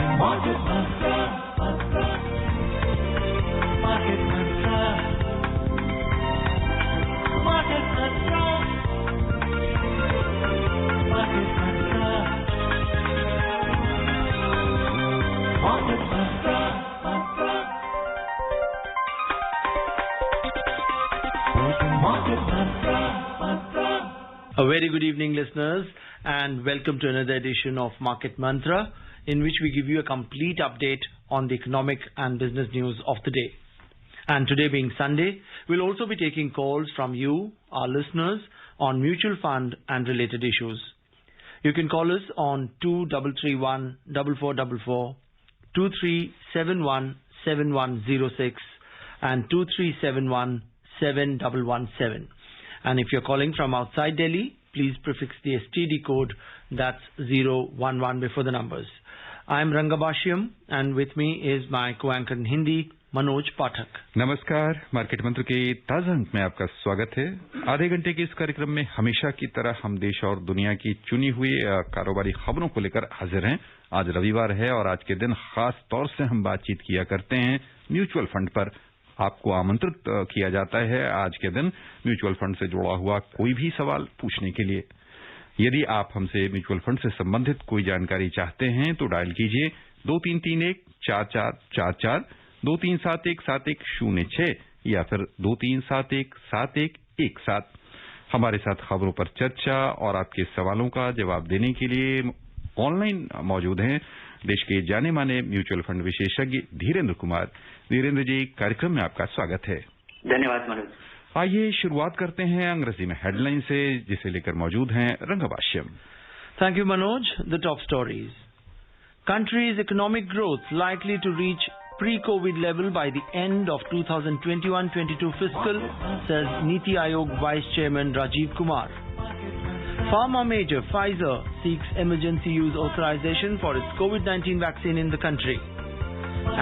Market Mantra, Market Mantra, Market Mantra, Market Mantra, Market Mantra, Market Mantra. A very good evening, listeners, and welcome to another edition of Market Mantra, in which we give you a complete update on the economic and business news of the day. And today being Sunday, we'll also be taking calls from you, our listeners, on mutual fund and related issues. You can call us on 2331 4444, 2371 7106 and 2371 7117. And if you're calling from outside Delhi, please prefix the STD code, that's 011 before the numbers. I'm Rangabashyam, and with me is my co-anchor in Hindi, Manoj पाठक। नमस्कार, market मंत्र के ताजा अंक में आपका स्वागत है। आधे घंटे के इस कार्यक्रम में हमेशा की तरह हम देश और दुनिया की चुनी हुई कारोबारी खबरों को लेकर हाजिर हैं। आज रविवार है और आज के दिन खास तौर से हम बातचीत किया करते हैं म्यूचुअल फंड पर। आपको आमंत्रित किया जाता है आज के दिन म्यूचुअल फंड से जुड़ा हुआ कोई भी सवाल पूछने के लिए। यदि आप हमसे म्यूचुअल फंड से संबंधित कोई जानकारी चाहते हैं तो डायल कीजिए 2331-4444, 2371-7106 या फिर 2371-7117। हमारे साथ खबरों पर चर्चा और आपके सवालों का जवाब देने के लिए ऑनलाइन मौजूद हैं देश के जाने माने म्यूचुअल फंड विशेषज्ञ धीरेन्द्र कुमार। धीरेन्द्र जी, कार्यक्रम में आपका स्वागत है। धन्यवाद मनोज। आइए शुरुआत करते हैं अंग्रेजी में हेडलाइन से, जिसे लेकर मौजूद हैं रंगभाष्यम। Thank you, Manoj. The top stories. Country's economic growth likely to reach pre-COVID level by the end of 2021-22 fiscal, says Niti Aayog Vice Chairman Rajiv Kumar. Pharma major Pfizer seeks emergency use authorization for its COVID-19 vaccine in the country.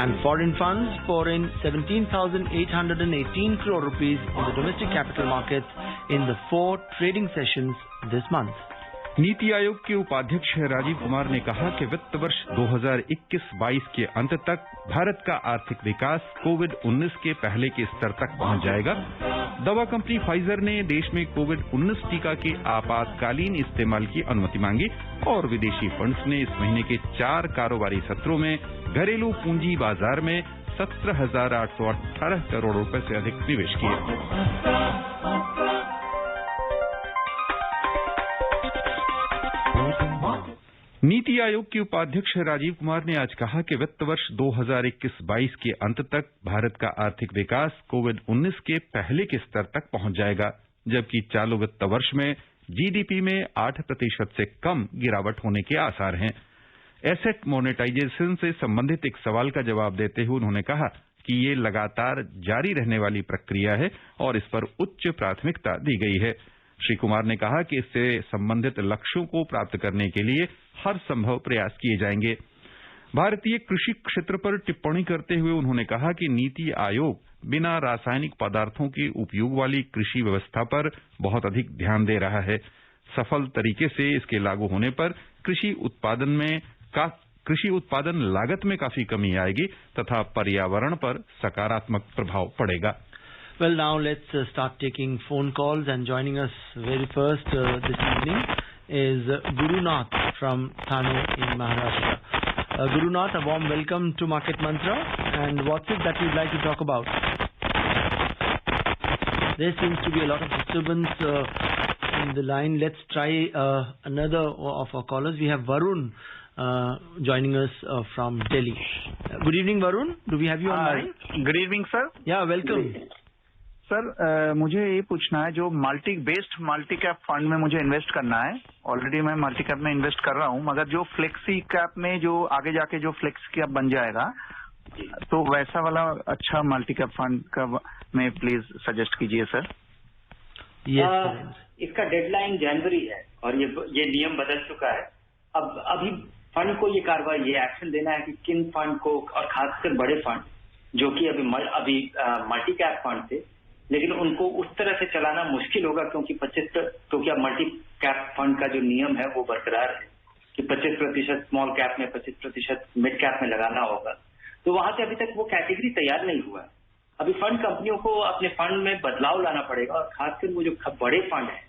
And foreign funds pour in 17,818 crore rupees in the domestic capital markets in the 4 trading sessions this month. NITI Aayog के उपाध्यक्ष राजीव कुमार ने कहा कि वित्त वर्ष 2021-22 के अंत तक भारत का आर्थिक विकास कोविड-19 के पहले के स्तर तक पहुंच जाएगा। दवा कंपनी फाइजर ने देश में कोविड-19 टीका के आपातकालीन इस्तेमाल की अनुमति मांगी और विदेशी फंड्स ने इस महीने के 4 कारोबारी सत्रों में घरेलू पूंजी बाजार में 17,818 करोड़ रुपए से अधिक निवेश किए। नीति आयोग के उपाध्यक्ष राजीव कुमार ने आज कहा कि वित्त वर्ष 2021-22 के अंत तक भारत का आर्थिक विकास कोविड-19 के पहले के स्तर तक पहुंच जाएगा, जबकि चालू वित्त वर्ष में जीडीपी में 8% से कम गिरावट होने के आसार हैं। एसेट मोनेटाइजेशन से संबंधित एक सवाल का जवाब देते हुए उन्होंने कहा कि ये लगातार जारी रहने वाली प्रक्रिया है और इस पर उच्च प्राथमिकता दी गई है। श्री कुमार ने कहा कि इससे संबंधित लक्ष्यों को प्राप्त करने के लिए हर संभव प्रयास किए जाएंगे। भारतीय कृषि क्षेत्र पर टिप्पणी करते हुए उन्होंने कहा कि नीति आयोग बिना रासायनिक पदार्थों के उपयोग वाली कृषि व्यवस्था पर बहुत अधिक ध्यान दे रहा है। सफल तरीके से इसके लागू होने पर कृषि उत्पादन लागत में काफी कमी आएगी तथा पर्यावरण पर सकारात्मक प्रभाव पड़ेगा। Well, now let's start taking phone calls, and joining us very first this evening is Gurunath from Thane in Maharashtra. Gurunath, a warm welcome to Market Mantra, and what's it that you'd like to talk about? There seems to be a lot of disturbance in the line. Let's try another of our callers. We have Varun joining us from Delhi. Good evening, Varun. Do we have you online? Good evening, sir. Yeah, welcome. Sir मुझे ये पूछना है, जो multi cap fund में मुझे invest करना है। Already मैं मल्टी कैप में इन्वेस्ट कर रहा हूँ, मगर जो फ्लेक्सी कैप में जो आगे जाके जो फ्लेक्सी कैप बन जाएगा, तो वैसा वाला अच्छा मल्टी कैप फंड का में प्लीज सजेस्ट कीजिए सर। इसका डेडलाइन जनवरी है और ये नियम बदल चुका है। अब अभी फंड को ये कार्रवाई, ये एक्शन देना है कि किन फंड को, और खासकर बड़े फंड जो कि अभी मल्टी कैप फंड थे, लेकिन उनको उस तरह से चलाना मुश्किल होगा क्योंकि अब मल्टी कैप फंड का जो नियम है वो बरकरार है। कि 25% स्मॉल कैप में, 25% मिड कैप में लगाना होगा, तो वहां से अभी तक वो कैटेगरी तैयार नहीं हुआ है। अभी फंड कंपनियों को अपने फंड में बदलाव लाना पड़ेगा और खासकर वो जो बड़े फंड हैं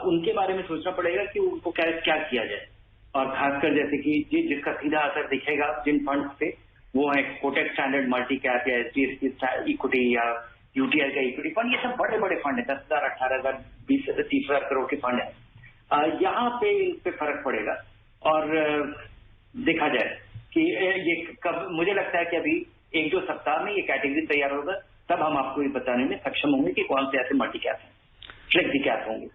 उनके बारे में सोचना पड़ेगा कि उनको क्या किया जाए। और खासकर जैसे कि जिसका सीधा असर दिखेगा जिन फंड पे, वो है कोटक स्टैंडर्ड मल्टी कैप या HDFC इक्विटी या UTI का इक्विटी फंड। ये सब बड़े बड़े फंड है, 10,000, 18,000, 20,000, 30,000 करोड़ के फंड है। यहाँ पे इस पे फर्क पड़ेगा और देखा जाए कि ये कब, मुझे लगता है कि अभी 1-2 सप्ताह में ये कैटेगरी तैयार होगा, तब हम आपको ये बताने में सक्षम होंगे कि कौन से ऐसे मल्टी कैप हैं, फ्लेक्सी कैप होंगे।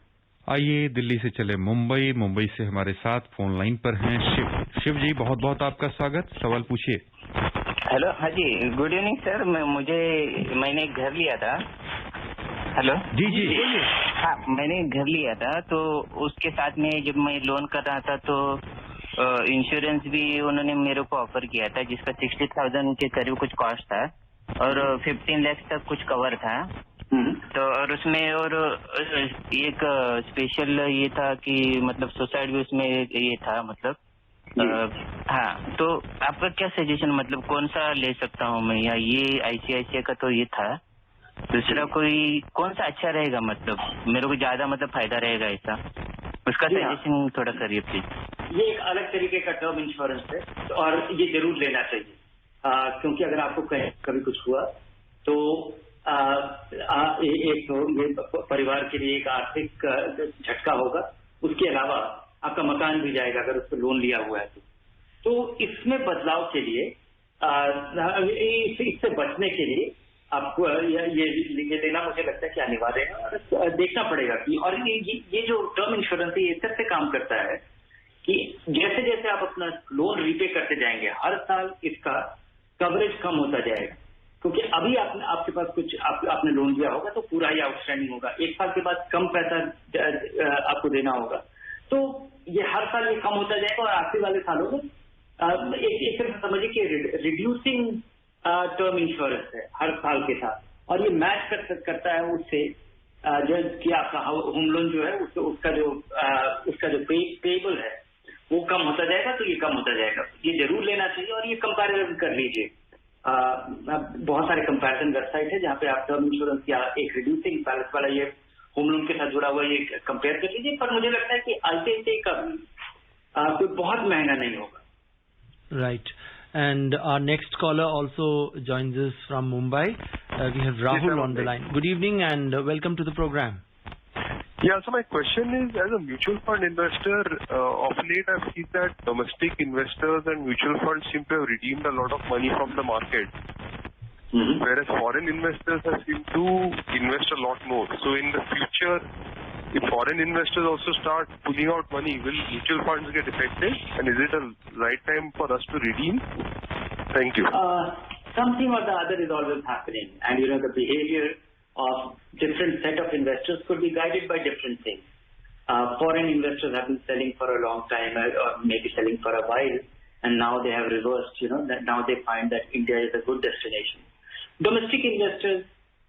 आइए दिल्ली से चले मुंबई से हमारे साथ फोन लाइन पर हैं शिव जी, बहुत बहुत आपका स्वागत, सवाल पूछिए। हेलो, हाँ जी, गुड इवनिंग सर। मैंने एक घर लिया था। हेलो जी जी, हाँ, मैंने एक घर लिया था, तो उसके साथ में जब मैं लोन कर रहा था तो इंश्योरेंस भी उन्होंने मेरे को ऑफर किया था, जिसका 60,000 के करीब कुछ कॉस्ट था और 15 लाख तक कुछ कवर था। तो और उसमें और एक स्पेशल ये था कि मतलब सुसाइड भी उसमें ये था, मतलब हाँ। तो आपका क्या सजेशन, मतलब कौन सा ले सकता हूँ मैं, या ये ICICI का तो ये था, दूसरा कोई कौन सा अच्छा रहेगा, मतलब मेरे को ज्यादा मतलब फायदा रहेगा ऐसा, उसका सजेशन थोड़ा करिए प्लीज। ये एक अलग तरीके का टर्म इंश्योरेंस है और ये जरूर लेना चाहिए, क्योंकि अगर आपको कभी कुछ हुआ तो एक तो ये परिवार के लिए एक आर्थिक झटका होगा, उसके अलावा आपका मकान भी जाएगा अगर उस पर लोन लिया हुआ है तो इसमें बदलाव के लिए, इससे बचने के लिए आपको ये देना मुझे लगता है कि अनिवार्य है और देखना पड़ेगा कि, और ये जो टर्म इंश्योरेंस है ये इस तरह से काम करता है कि जैसे जैसे आप अपना लोन रीपे करते जाएंगे, हर साल इसका कवरेज कम होता जाएगा, क्योंकि अभी आपके पास कुछ आपने लोन लिया होगा तो पूरा ही आउटस्टैंडिंग होगा, 1 साल के बाद कम पैसा आपको देना होगा, तो ये हर साल ये कम होता जाएगा और आखिरी वाले सालों में एक तरह से समझिए कि रिड्यूसिंग टर्म इंश्योरेंस है हर साल के साथ, और ये मैच करता है उससे जो कि आपका होम लोन जो है उसका जो पेबल है वो कम होता जाएगा, तो ये कम होता जाएगा। ये जरूर लेना चाहिए और ये कंपैरिजन कर लीजिए। बहुत सारे कंपैरिजन वेबसाइट है जहाँ पे आप टर्म इंश्योरेंस या एक रिड्यूसिंग बैलेंस वाला ये होम लोन के साथ जुड़ा हुआ ये कंपेयर कर लीजिए, पर मुझे लगता है कि ICICI का कोई बहुत महंगा नहीं होगा। Right. And our next caller also joins us from Mumbai. We have Rahul on the line. Good evening and welcome to the program. Yeah, so my question is, as a mutual fund investor, of late I've seen that domestic investors and mutual funds seem to have redeemed a lot of money from the market, whereas foreign investors have seemed to invest a lot more. So in the future, if foreign investors also start pulling out money, will mutual funds get affected? And is it a right time for us to redeem? Thank you. Something or the other is always happening, and the behavior of different set of investors could be guided by different things. Foreign investors have been selling for a long time, or maybe selling for a while, and now they have reversed, that now they find that India is a good destination. Domestic investors,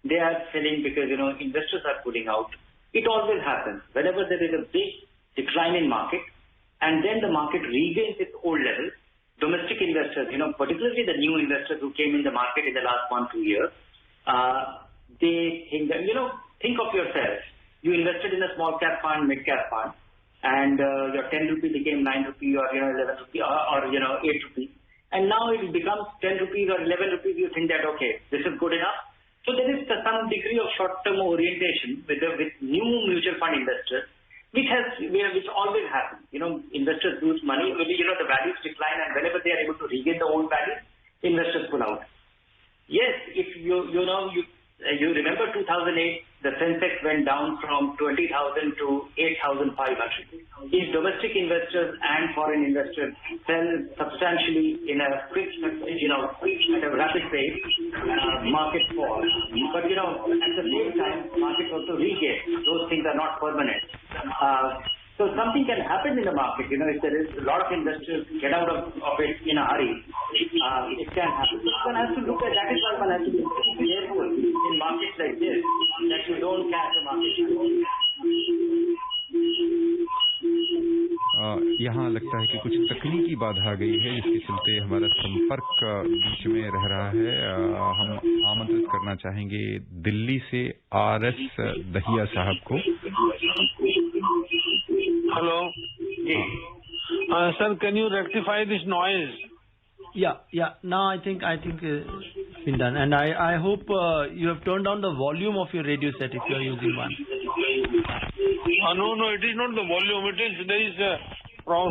they are selling because, investors are pulling out. It always happens. Whenever there is a big decline in market, and then the market regains its old level, domestic investors, particularly the new investors who came in the market in the last 1-2 years, they think that, think of yourself. You invested in a small cap fund, mid cap fund, and your 10 rupee became 9 rupee or 11 rupee or 8 rupee. And now it becomes 10 rupees or 11 rupees. You think that, okay, this is good enough. So there is some degree of short-term orientation with new mutual fund investors, which always happens. Investors lose money. The values decline, and whenever they are able to regain the old values, investors pull out. Yes, if you remember 2008, the Sensex went down from 20,000 to 8,500. If domestic investors and foreign investors sell substantially in a quick, at a rapid pace, market falls. But at the same time, market also regains. Those things are not permanent. So something can happen in the market. If there is a lot of investors get out of it in a hurry, it can happen. One has to look at that. Is why one has to be careful in markets like this, that you don't catch a market. यहाँ लगता है कि कुछ तकनीकी बाधा आ गई है, जिसके चलते हमारा संपर्क बीच में रह रहा है। हम आमंत्रित करना चाहेंगे दिल्ली से RS दहिया साहब को। Hello sir, can you rectify this noise? Yeah. Now I think it's been done, and I hope you have turned down the volume of your radio set if you are using one. No, it is not the volume. There is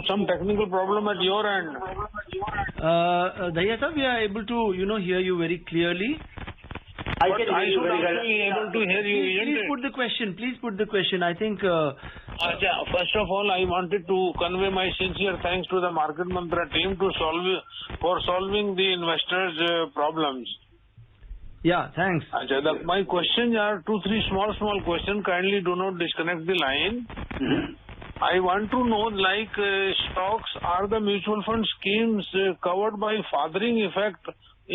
some technical problem at your end. Dahiya sir, we are able to hear you very clearly. I should also be able to hear you. Please put the question. I think. First of all, I wanted to convey my sincere thanks to the Market Mantra team for solving the investors' problems. Yeah, thanks. My questions are 2-3 small questions. Kindly do not disconnect the line. I want to know, stocks, are the mutual fund schemes covered by fathering effect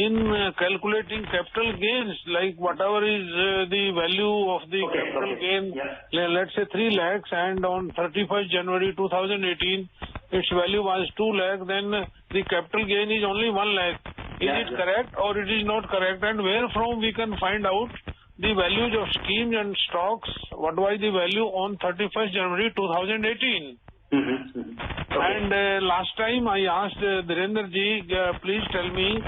in calculating capital gains, like whatever is the value of the capital gain, let's say 3 lakhs, and on 31st January 2018, its value was 2 lakh, then the capital gain is only 1 lakh. Is it correct or it is not correct? And where from we can find out the values of schemes and stocks, what was the value on 31st January 2018? And last time I asked Dhirendra ji, please tell me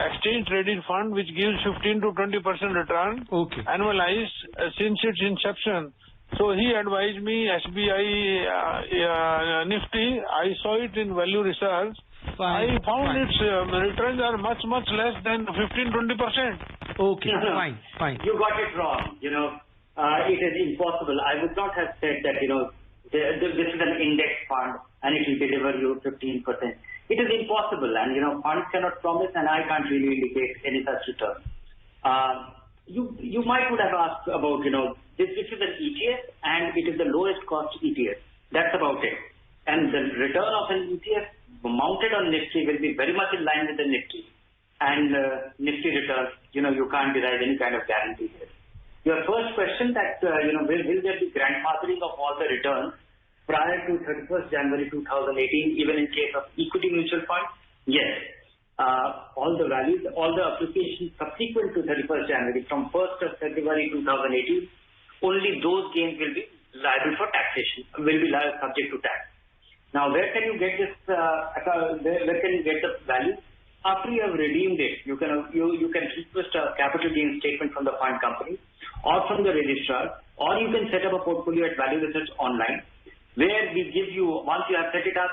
exchange traded fund which gives 15 to 20% return annualized since its inception. So he advised me SBI Nifty. I saw it in value research. I found its returns are much less than 15-20%. Okay, fine. You got it wrong. It is impossible. I would not have said that, this is an index fund and it will deliver you 15%. It is impossible, and funds cannot promise, and I can't really indicate any such return. You might would have asked about, this is an ETF and it is the lowest cost ETF. That's about it. And the return of an ETF mounted on Nifty will be very much in line with the Nifty. And Nifty returns, you can't derive any kind of guarantee here. Your first question that, will there be grandfathering of all the returns prior to 31st January 2018, even in case of equity mutual funds? Yes. All the values, all the applications subsequent to 31st January, from 1st of February 2018, only those gains will be liable for taxation, will be subject to tax. Now, where can you get this, where can you get the value? After you have redeemed it, you can request a capital gain statement from the fund company or from the registrar, or you can set up a portfolio at Value Research online, where we give you, once you have set it up,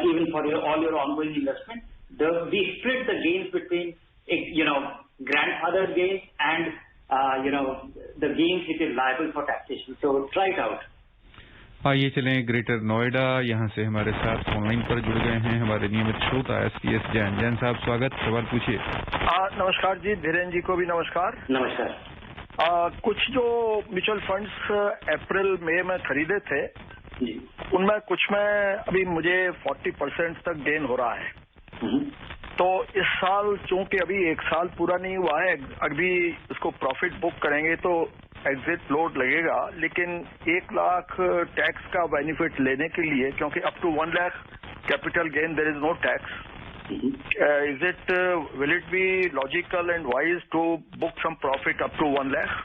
even for all your ongoing investment, we split the gains between, grandfather gains and, the gains which is liable for taxation. So try it out. आइए चलें greater Noida. यहाँ से हमारे साथ online पर जुड़ गए हैं हमारे नियमित श्रोता SPS जैन साहब, स्वागत, सवाल पूछिए। नमस्कार जी, धीरेन्द्र जी को भी नमस्कार। नमस्कार। कुछ जो म्यूचुअल फंड्स अप्रैल मई में खरीदे थे, उनमें कुछ में अभी मुझे 40% तक गेन हो रहा है। तो इस साल चूंकि अभी 1 साल पूरा नहीं हुआ है, अभी इसको प्रॉफिट बुक करेंगे तो एग्जिट लोड लगेगा, लेकिन 1 लाख टैक्स का बेनिफिट लेने के लिए, क्योंकि up to 1 lakh capital gain there is no tax, will it be logical and wise to book some profit up to 1 lakh?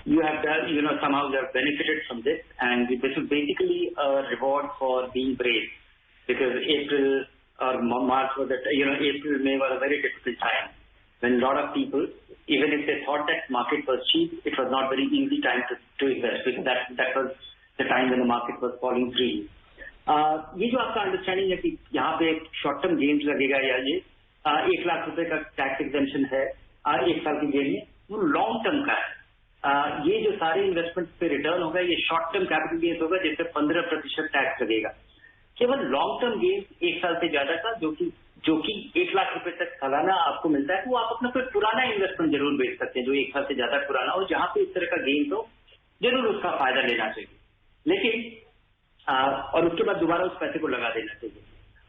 You have done, somehow you have benefited from this, and this is basically a reward for being brave, because April or March was April, May was a very difficult time when a lot of people, even if they thought that market was cheap, it was not very easy time to invest, because that was the time when the market was falling freely. ये जो आपका understanding है कि यहाँ पे short term gains लगेगा या ये 1 लाख रुपए का टैक्स एग्जेम्पशन है 1 साल की गेन में, वो लॉन्ग टर्म का है। ये जो सारे इन्वेस्टमेंट पे रिटर्न होगा ये शॉर्ट टर्म कैपिटल गेन्स होगा, जिससे 15% टैक्स लगेगा। केवल लॉन्ग टर्म गेन्स 1 साल से ज्यादा का जो कि 1 लाख रुपए तक सालाना आपको मिलता है, तो आप अपना कोई पुराना इन्वेस्टमेंट जरूर बेच सकते हैं जो 1 साल से ज्यादा पुराना हो, जहां पे इस तरह का गेन हो, जरूर उसका फायदा लेना चाहिए, लेकिन और उसके बाद दोबारा उस पैसे को लगा देना चाहिए।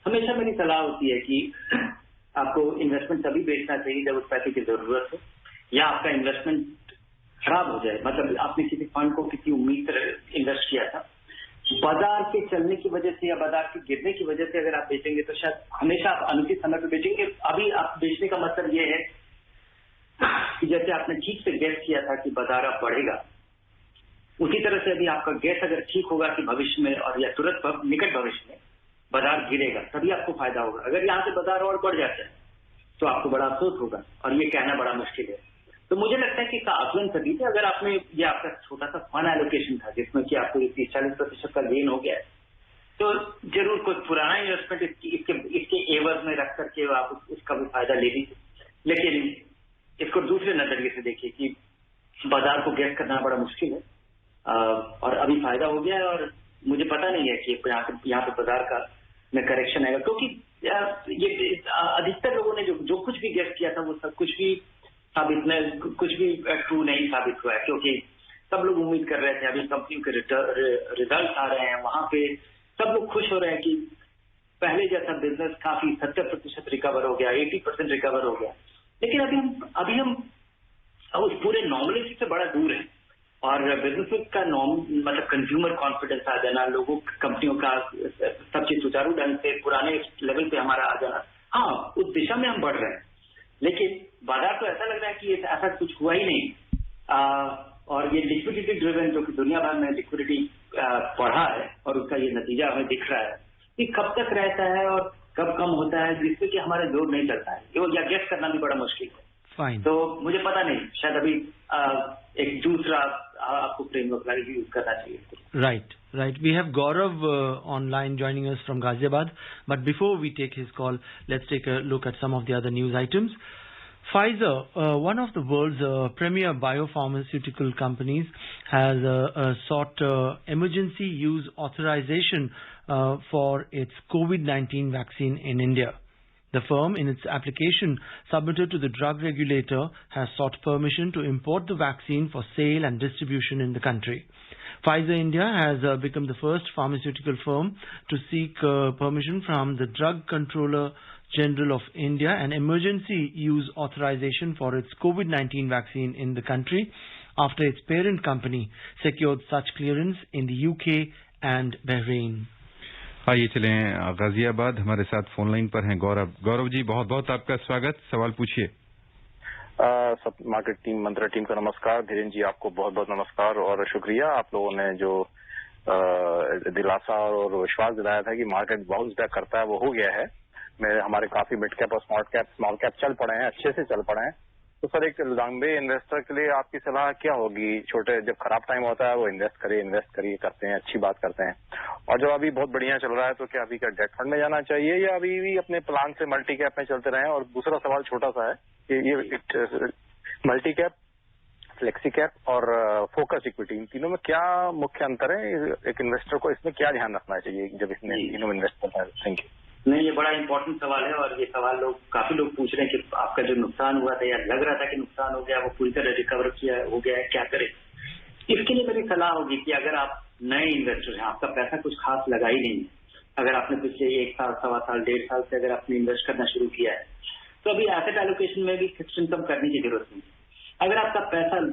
हमेशा मेरी सलाह होती है कि आपको इन्वेस्टमेंट तभी बेचना चाहिए जब उस पैसे की जरूरत हो, या आपका इन्वेस्टमेंट खराब हो जाए, मतलब आपने किसी फंड को किसी उम्मीद से इन्वेस्ट किया था बाजार के चलने की वजह से या बाजार के गिरने की वजह से अगर आप बेचेंगे तो शायद हमेशा आप अनुचित समय पर बेचेंगे। अभी आप बेचने का मतलब ये है कि जैसे आपने ठीक से गेस किया था कि बाजार अब बढ़ेगा, उसी तरह से अभी आपका गेस अगर ठीक होगा कि भविष्य में और या तुरंत निकट भविष्य में बाजार गिरेगा, तभी आपको फायदा होगा। अगर यहाँ से बाजार और बढ़ जाता है तो आपको बड़ा अफसोस होगा और ये कहना बड़ा मुश्किल है। तो मुझे लगता है कि इसका आकलन सभी थे। अगर आपने ये आपका छोटा सा फंड एलोकेशन था जिसमें कि आपको 30-40% का गेन हो गया है, तो जरूर कोई पुराना इन्वेस्टमेंट इसके एवज में रख करके आप उसका भी फायदा ले लीजिए। लेकिन इसको दूसरे नजरिए से देखिए कि बाजार को गेस करना बड़ा मुश्किल है और अभी फायदा हो गया है और मुझे पता नहीं है कि यहाँ पे बाजार का में करेक्शन आएगा, क्योंकि ये अधिकतर लोगों ने जो कुछ भी गेस किया था वो सब कुछ भी ट्रू नहीं साबित हुआ है, क्योंकि सब लोग उम्मीद कर रहे थे अभी कंपनियों के रिजल्ट आ रहे हैं, वहां पे सब लोग खुश हो रहे हैं कि पहले जैसा बिजनेस काफी 70% रिकवर हो गया, 80% रिकवर हो गया। लेकिन अभी हम उस पूरे नॉर्मलिटी से बड़ा दूर है और बिजनेस का मतलब कंज्यूमर कॉन्फिडेंस आ जाना, लोगों कंपनियों का सब चीज सुचारू ढंग से पुराने लेवल पे हमारा आ जाना, हाँ उस दिशा में हम बढ़ रहे हैं। लेकिन बाजार तो ऐसा लग रहा है कि ऐसा कुछ हुआ ही नहीं और ये लिक्विडिटी ड्रिवन जो कि दुनिया भर में लिक्विडिटी बढ़ा है और उसका ये नतीजा हमें दिख रहा है कि कब तक रहता है और कब कम होता है, जिससे कि हमारा जोर नहीं चलता है या गेस करना भी बड़ा मुश्किल है। Fine. तो मुझे पता नहीं, शायद अभी एक दूसरा आपको फ्रेमवर्क यूज करना चाहिए। Right. We have Gaurav online joining us from Ghaziabad. But before we take his call, let's take a look at some of the other news items. Pfizer, one of the world's premier biopharmaceutical companies, has sought emergency use authorization for its COVID-19 vaccine in India. The firm, in its application submitted to the drug regulator, has sought permission to import the vaccine for sale and distribution in the country. Pfizer India has become the first pharmaceutical firm to seek permission from the Drug Controller General of India an emergency use authorization for its COVID-19 vaccine in the country after its parent company secured such clearance in the UK and Bahrain. आइए चलें गाजियाबाद, हमारे साथ phone line पर हैं गौरव जी, बहुत बहुत आपका स्वागत, सवाल पूछिए। सब मार्केट टीम, मंत्रा टीम का नमस्कार। धीरेन्द्र जी आपको बहुत बहुत नमस्कार और शुक्रिया, आप लोगों ने जो दिलासा और विश्वास दिलाया था कि मार्केट बाउंस बैक करता है वो हो गया है। हमारे काफी मिड कैप और स्मॉल कैप चल पड़े हैं, अच्छे से चल पड़े हैं। तो सर एक लंबे इन्वेस्टर के लिए आपकी सलाह क्या होगी? छोटे जब खराब टाइम होता है वो इन्वेस्ट करिए करते हैं, अच्छी बात करते हैं। और जब अभी बहुत बढ़िया चल रहा है तो क्या अभी का डेट फंड में जाना चाहिए या अभी भी अपने प्लान से मल्टी कैप में चलते रहें? और दूसरा सवाल छोटा सा है कि ये मल्टी कैप, फ्लेक्सी कैप और फोकस इक्विटी, इन तीनों में क्या मुख्य अंतर है? एक इन्वेस्टर को इसमें क्या ध्यान रखना चाहिए जब इसमें तीनों इन्वेस्ट करना है? Thank you. नहीं, ये बड़ा इंपॉर्टेंट सवाल है और ये सवाल काफी लोग पूछ रहे हैं कि आपका जो नुकसान हुआ था या लग रहा था कि नुकसान हो गया, वो पूरी तरह रिकवर हो गया है, क्या करें? इसके लिए मेरी सलाह होगी कि अगर आप नए इन्वेस्टर हैं, आपका पैसा कुछ खास लगा ही नहीं है, अगर आपने पिछले 1 साल, 1.25 साल, 1.5 साल से अगर आपने इन्वेस्ट करना शुरू किया है, तो अभी एसेट एलोकेशन में भी फिक्स्ड इनकम करने की जरूरत नहीं। अगर आपका पैसा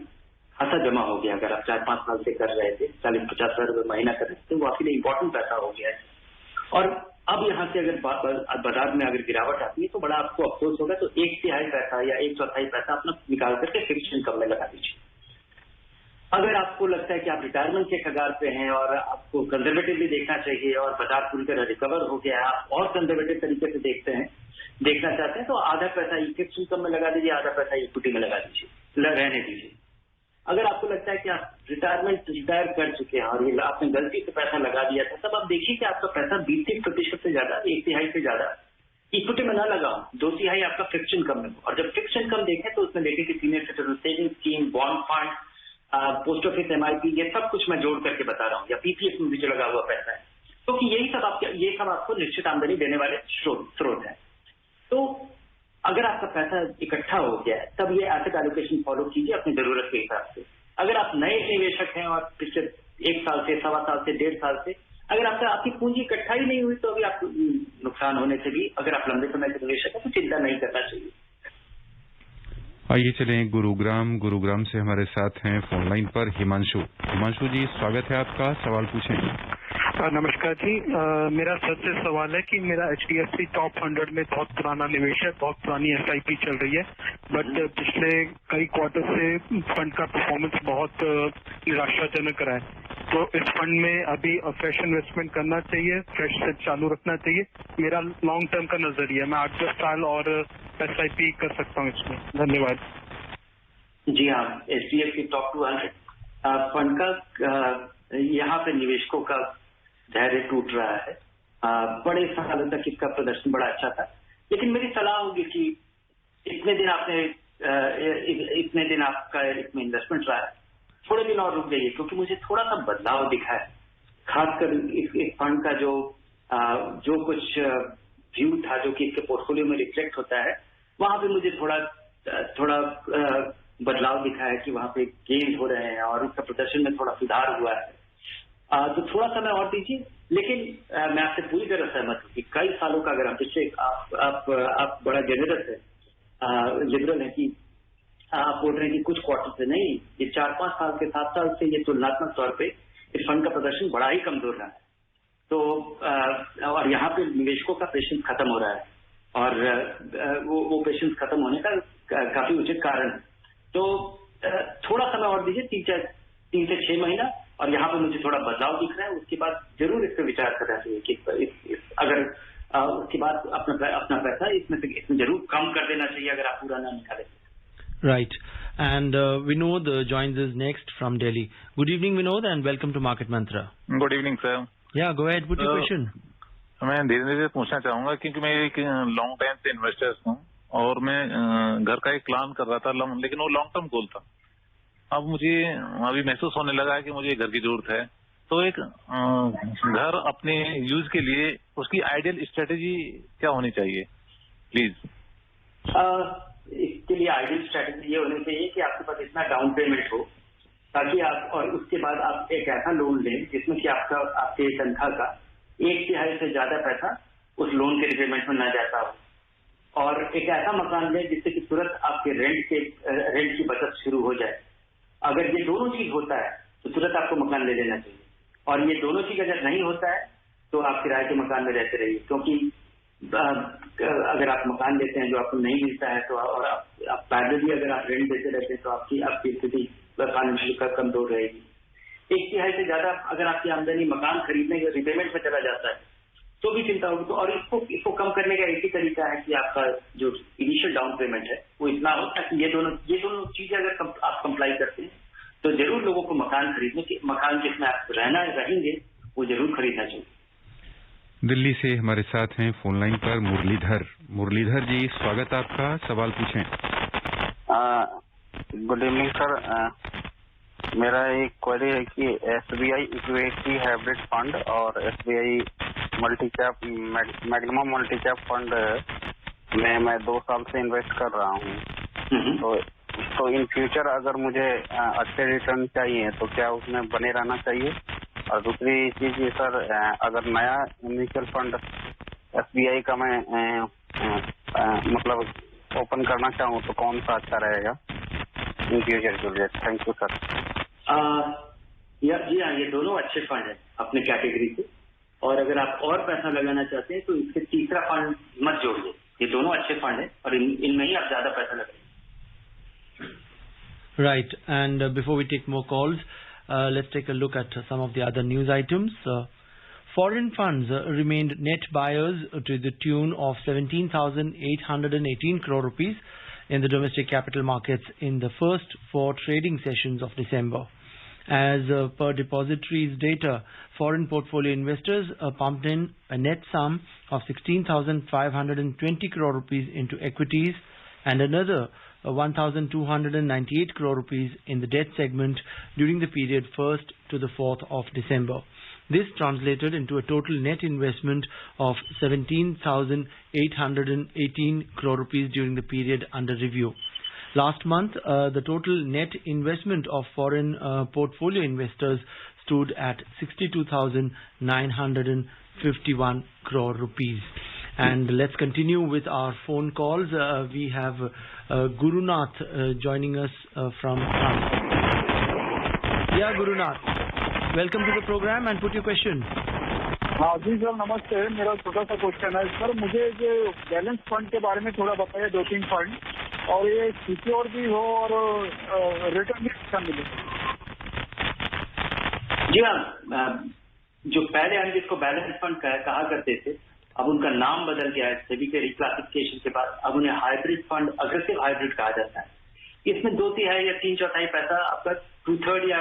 खासा जमा हो गया, अगर आप 4-5 साल से कर रहे थे, 40-50 हज़ार रुपये महीना कर रहे थे, तो वो आपके लिए इंपॉर्टेंट पैसा हो गया है। और अब यहाँ से अगर बाजार में अगर गिरावट आती है तो बड़ा आपको अफसोस होगा, तो 1/3 पैसा या 1/4 पैसा अपना निकाल करके फिक्स्ड इनकम में लगा दीजिए। अगर आपको लगता है कि आप रिटायरमेंट के कगार पे हैं और आपको कंजर्वेटिवली देखना चाहिए और बाजार पूरी तरह रिकवर हो गया है, आप और कंजर्वेटिव तरीके से देखना चाहते हैं, तो आधा पैसा फिक्स्ड इनकम में लगा दीजिए, आधा पैसा इक्विटी में लगा दीजिए, रहने दीजिए। अगर आपको लगता है कि आप रिटायर कर चुके हैं और ये आपने गलती से पैसा लगा दिया था, तब आप देखिए कि आपका पैसा 20-30% से ज्यादा, 1/3 से ज्यादा इक्विटी में ना लगाओ, 2/3 आपका फिक्स्ड इनकम में हो। और जब फिक्स्ड इनकम देखें तो उसमें देखें कि senior citizen saving scheme, bond fund, post office, MIP, ये सब कुछ मैं जोड़ करके बता रहा हूँ, या PPF में भी जो लगा हुआ पैसा है, क्योंकि ये सब आपको निश्चित आमदनी देने वाले स्रोत है। तो अगर आपका पैसा इकट्ठा हो गया है, तब ये एसेट एलोकेशन फॉलो कीजिए अपनी जरूरत के हिसाब से। अगर आप नए निवेशक हैं और पिछले 1 साल से, 1.25 साल से, 1.5 साल से अगर आपकी पूंजी इकट्ठा ही नहीं हुई, तो अभी आप नुकसान होने से भी, अगर आप लंबे समय से निवेशक हैं, तो चिंता नहीं करना चाहिए। आइए चलें गुरुग्राम से हमारे साथ हैं फोन लाइन पर हिमांशु जी, स्वागत है आपका, सवाल पूछें। नमस्कार जी, मेरा सर से सवाल है कि मेरा HDFC टॉप 100 में बहुत पुराना निवेश है, बहुत पुरानी SIP चल रही है, बट पिछले कई क्वार्टर से फंड का परफॉर्मेंस बहुत निराशाजनक रहा है। तो इस फंड में अभी फ्रेश इन्वेस्टमेंट करना चाहिए, फ्रेश से चालू रखना चाहिए? मेरा लॉन्ग टर्म का नजरिया, मैं 8-10 साल और SIP कर सकता हूँ इसमें। धन्यवाद। जी हाँ, HDFC टॉप 200 फंड का यहाँ पे निवेशकों का धैर्य टूट रहा है। बड़े सालों तक इसका प्रदर्शन बड़ा अच्छा था, लेकिन मेरी सलाह होगी कि इतने दिन आपका इसमें इन्वेस्टमेंट रहा है, थोड़े दिन और रुक जाइए, क्योंकि मुझे थोड़ा सा बदलाव दिखा है। खासकर इस फंड का जो कुछ व्यू था, जो कि इसके पोर्टफोलियो में रिफ्लेक्ट होता है, वहां पे मुझे थोड़ा बदलाव दिखा है कि वहां पे गेन हो रहे हैं और उसका प्रदर्शन में थोड़ा सुधार हुआ है। तो थोड़ा समय और दीजिए, लेकिन मैं आपसे पूरी तरह सहमत हूँ कि कई सालों का अगर आप बड़ा जेनरस है, लिबरल है कि आप बोल रहे हैं कि कुछ क्वार्टर से नहीं, ये 4-5 साल के 7 साल से ये तुलनात्मक तौर पे इस फंड का प्रदर्शन बड़ा ही कमजोर रहा है। तो और यहाँ पे निवेशकों का पेशेंस खत्म हो रहा है, और वो पेशेंस खत्म होने का काफी उचित कारण है। तो थोड़ा समय और दीजिए, 3 से 6 महीना, और यहाँ पे मुझे थोड़ा बदलाव दिख रहा है। उसके बाद जरूर इस पर विचार करना चाहिए कि अगर उसके बाद अपना पैसा इसमें जरूर कम कर देना चाहिए अगर आप पूरा ना निकालें। Right. And Vinod joins us next from Delhi. Good evening, Vinod, and welcome to Market Mantra. Good evening, sir. Yeah, go ahead. Put your question. मैं धीरे धीरे पूछना चाहूंगा, क्योंकि मैं एक लॉन्ग टाइम से इन्वेस्टर्स हूँ और मैं घर का एक प्लान कर रहा था, लेकिन वो लॉन्ग टर्म गोल था। अब मुझे अभी महसूस होने लगा है कि मुझे घर की जरूरत है। तो एक घर अपने यूज के लिए उसकी आइडियल स्ट्रेटेजी क्या होनी चाहिए, प्लीज? इसके लिए आइडियल स्ट्रेटेजी ये होनी चाहिए कि आपके पास इतना डाउन पेमेंट हो ताकि आप, और उसके बाद आप एक ऐसा लोन लें जिसमें कि आपके तनख्वाह का 1/3 से ज्यादा पैसा उस लोन के रिपेमेंट में ना जाता हो, और एक ऐसा मकान लें जिससे कि तुरंत आपके रेंट की बचत शुरू हो जाए। अगर ये दोनों चीज होता है तो तुरंत आपको मकान ले लेना चाहिए, और ये दोनों चीज अगर नहीं होता है तो आप किराए के मकान में रहते रहिए, क्योंकि अगर आप मकान लेते हैं जो आपको नहीं मिलता है, तो और आप पैरेलली अगर आप रेंट देते रहते हैं तो आपकी स्थिति फाइनेंशियल कमजोर रहेगी। 1/3 से ज्यादा अगर आपकी आमदनी मकान खरीदने के रिपेमेंट में चला जाता है तो भी चिंता होगी। तो और इसको कम करने का एक ही तरीका है कि आपका जो इनिशियल डाउन पेमेंट है वो इतना हो ताकि ये दोनों चीजें अगर आप कंप्लाई करते हैं तो जरूर लोगों को मकान जिसमें आप रहेंगे वो जरूर खरीदना चाहिए। दिल्ली से हमारे साथ हैं फोन लाइन पर मुरलीधर जी, स्वागत आपका, सवाल पूछें। गुड इवनिंग सर, मेरा एक क्वेरी है कि SBI इक्विटी हाइब्रिड फंड और SBI multi cap maximum multi cap fund में मैं 2 साल से इन्वेस्ट कर रहा हूँ। तो इन फ्यूचर अगर मुझे अच्छे रिटर्न चाहिए तो क्या उसमें बने रहना चाहिए? और दूसरी चीज ये सर, अगर नया म्यूचुअल फंड SBI का मैं मतलब ओपन करना चाहूँ तो कौन सा अच्छा रहेगा इन फ्यूचर के लिए? Thank you sir. जी हाँ, ये दोनों अच्छे फंड हैं अपने कैटेगरी से, और अगर आप और पैसा लगाना चाहते हैं तो इसके तीसरा फंड मत जोड़िए। ये दोनों अच्छे फंड हैं और इनमें ही आप ज्यादा पैसा लगाइए। Right, and before we take more calls, let's take a look at some of the other news items. Foreign funds remained net buyers to the tune of 17,818 crore rupees in the domestic capital markets in the first 4 trading sessions of December. As per depositories data, foreign portfolio investors pumped in a net sum of 16,520 crore rupees into equities and another 1,298 crore rupees in the debt segment during the period 1st to the 4th of December. This translated into a total net investment of 17,818 crore rupees during the period under review. Last month, the total net investment of foreign portfolio investors stood at 62,951 crore rupees. And let's continue with our phone calls. We have Gurunath joining us from France. Yeah, Gurunath. Welcome to the program and put your question. हाँ जी sir, नमस्ते। मेरा छोटा सा question है sir, मुझे जो balance fund के बारे में थोड़ा बताइए, 2-3 फंड, और ये सिक्योर भी हो और रिटर्न भी अच्छा मिले। जी हाँ, जो पहले हम जिसको बैलेंस फंड कहा करते थे, अब उनका नाम बदल गया है। सेबी के रिक्लासिफिकेशन के बाद अब उन्हें हाइब्रिड फंड, अग्रेसिव हाइब्रिड कहा जाता है। इसमें 2/3 या 3/4 पैसा आपका 2/3 या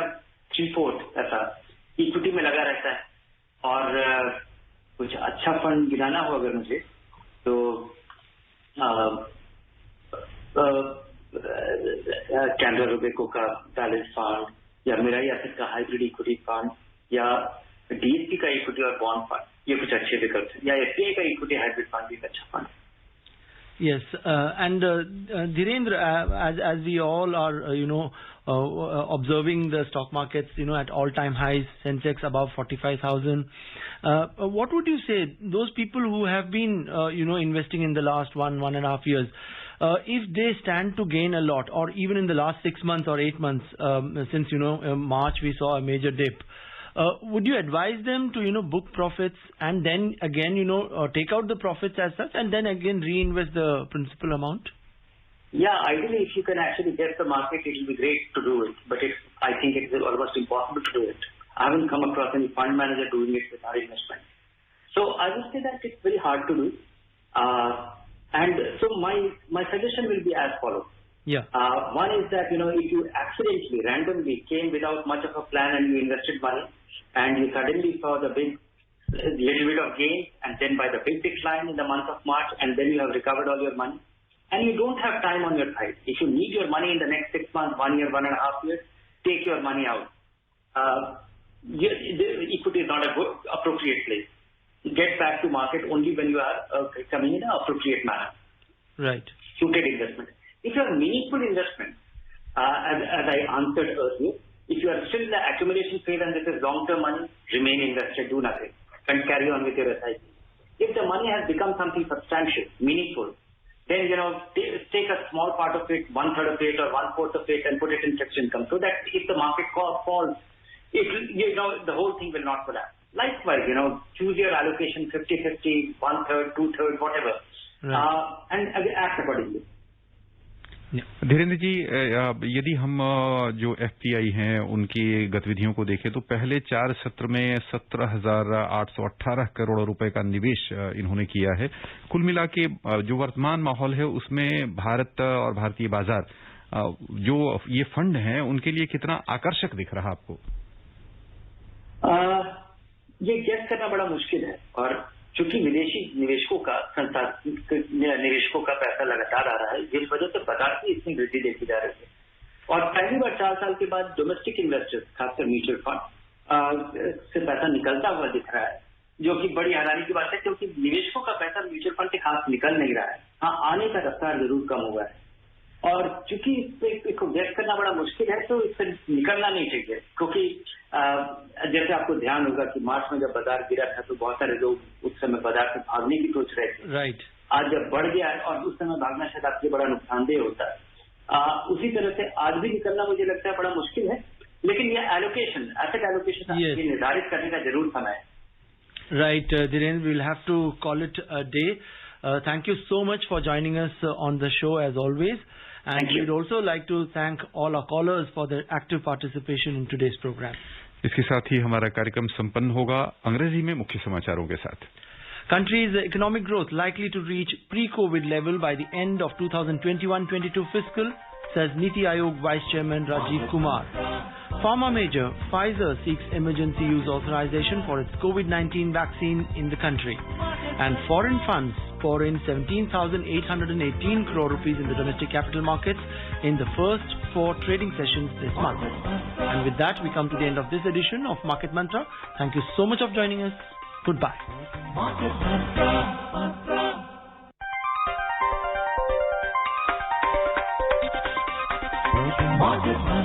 3/4 पैसा इक्विटी में लगा रहता है। और कुछ अच्छा फंड गिराना हो अगर मुझे, तो कैनरा रोबेको का बैलेंस फंड, या मिराई एसेट का हाइब्रिड इक्विटी फंड, या डीएसपी का इक्विटी और बॉन्ड फंड, ये कुछ अच्छे विकल्प हैं। या एसबीआई का इक्विटी हाइब्रिड फंड भी एक अच्छा फंड है। Yes, and Dhirendra, as we all are, observing the stock markets, at all-time highs, Sensex above 45,000. What would you say, those people who have been, investing in the last 1.5 years, if they stand to gain a lot, or even in the last 6 months or 8 months, since, March we saw a major dip, would you advise them to, book profits and then again, take out the profits as such and then again reinvest the principal amount? Yeah, ideally, if you can actually guess the market, it will be great to do it. But I think it is almost impossible to do it. I haven't come across any fund manager doing it without investment. So I would say that it's very hard to do. And so my suggestion will be as follows. Yeah. One is that, if you accidentally, randomly came without much of a plan and you invested money, and you suddenly saw the big little bit of gain, and then by the big decline in the month of March, and then you have recovered all your money, and you don't have time on your side. If you need your money in the next 6 months, 1 year, 1.5 years, take your money out. The equity is not a good, appropriate place. Get back to market only when you are coming in an appropriate manner. Right. Suited investment. If you have meaningful investment, as I answered earlier, if you are still in the accumulation phase and this is long-term money, remain invested, do nothing, and carry on with your SIP. If the money has become something substantial, meaningful, then, take a small part of it, 1/3 of it or 1/4 of it, and put it in fixed income, so that if the market falls, the whole thing will not collapse. Likewise, choose your allocation 50-50, 1/3, 2/3, whatever, and act accordingly. Dhirendra जी, यदि हम जो FPI हैं उनकी गतिविधियों को देखें तो पहले 4 सत्र में 17,818 करोड़ रुपए का निवेश इन्होंने किया है। कुल मिला के जो वर्तमान माहौल है उसमें भारत और भारतीय बाजार, जो ये फंड हैं, उनके लिए कितना आकर्षक दिख रहा आपको? ये गेस करना बड़ा मुश्किल है, और चूंकि विदेशी निवेशकों का पैसा लगातार आ रहा है, जिस वजह से बाजार की इतनी वृद्धि देखी जा रही है। और पहली बार 4 साल के बाद डोमेस्टिक इन्वेस्टर्स, खासकर म्यूचुअल फंड से पैसा निकलता हुआ दिख रहा है, जो कि बड़ी हैरानी की बात है, क्योंकि निवेशकों का पैसा म्यूचुअल फंड के खास निकल नहीं रहा है। हाँ, आने का रफ्तार जरूर कम हुआ है, और चूंकि इसको गेस करना बड़ा मुश्किल है, तो इससे निकलना नहीं चाहिए। क्योंकि जैसे आपको ध्यान होगा कि मार्च में जब बाजार गिरा था तो बहुत सारे लोग उस समय बाजार से भागने की सोच रहे थे। राइट। आज जब बढ़ गया है और उस समय भागना शायद आपके बड़ा नुकसानदेह होता है। उसी तरह से आज भी निकलना मुझे लगता है बड़ा मुश्किल है, लेकिन ये एलोकेशन, एसेट एलोकेशन निर्धारित करने का जरूर समय है। Right, Dhirendra, we'll have to call it a day. Thank you so much for joining us on the show as always. And we'd also like to thank all our callers for their active participation in today's program. इसके साथ ही हमारा कार्यक्रम संपन्न होगा अंग्रेजी में मुख्य समाचारों के साथ। Country's economic growth likely to reach pre-COVID level by the end of 2021-22 fiscal, says Niti Aayog Vice Chairman Rajiv Kumar. Pharma major Pfizer seeks emergency use authorization for its COVID-19 vaccine in the country. And foreign funds pour in 17,818 crore rupees in the domestic capital markets in the first 4 trading sessions this month. And with that, we come to the end of this edition of Market Mantra. Thank you so much for joining us. Goodbye. Market Mantra. Market Mantra.